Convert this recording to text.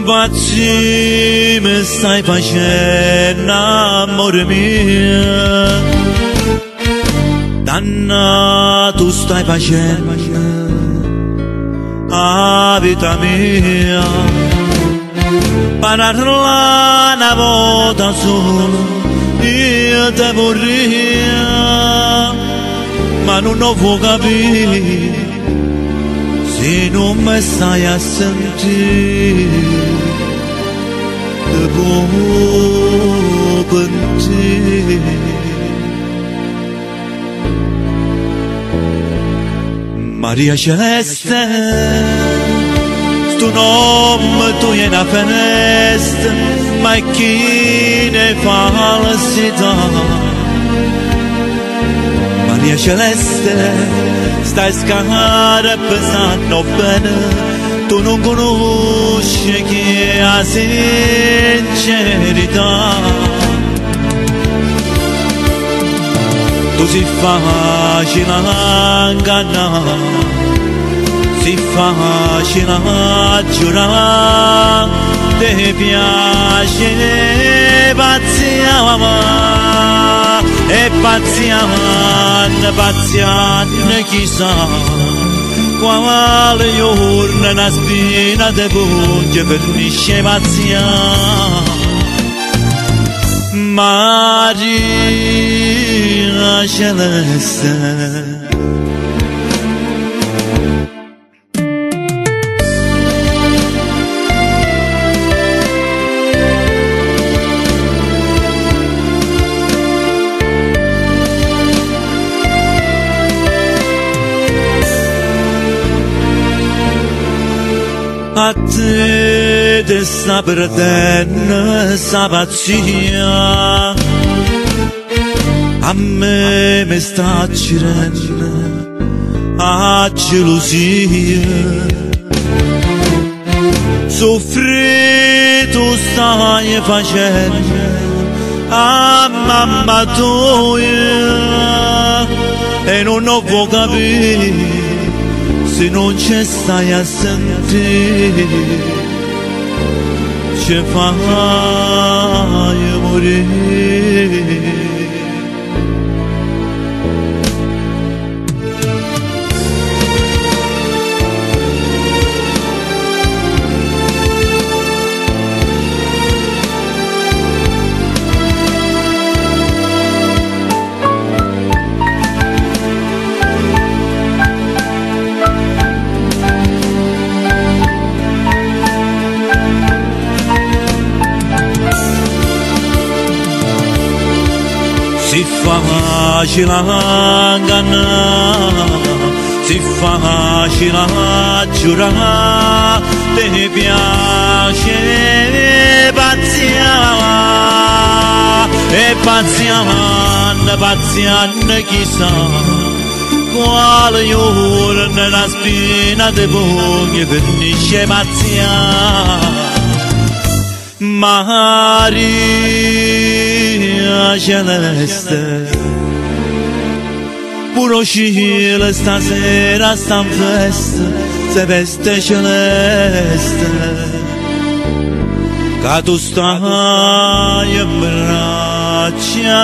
Baci me stai facendo amore mio, danna tu stai facendo a vita mia, pararla una volta solo io te vorrei, ma non ho vuoi capire se non mi stai a sentire. Maria Celeste, sto nome tu è una finestra, ma chi ne falsità? Maria Celeste, stai scavando pesando bene. Tu non conosci chi è la sincerità. Tu sei facile a ingannare, sei facile a giurare, ti piace pazziare, e pazziare chissà. Quale giorno una spina di punge pernisce pazzia. Maria Celeste, a te ti sta perdendo sta pazzia, a me mi sta girando a gelosia, soffri tu stai facendo a mamma tua e non ho vuoi capire se non ci stai a sentire, ci fai morire. Si facile a ingannare, si facile a giurare, ti piace pazziare, e pazziare chissà. Quale giorno una spina di pugni pernisce pazziare. Maria Celeste, puro cielo stasera sta in festa, se veste celeste, che tu stai in braccia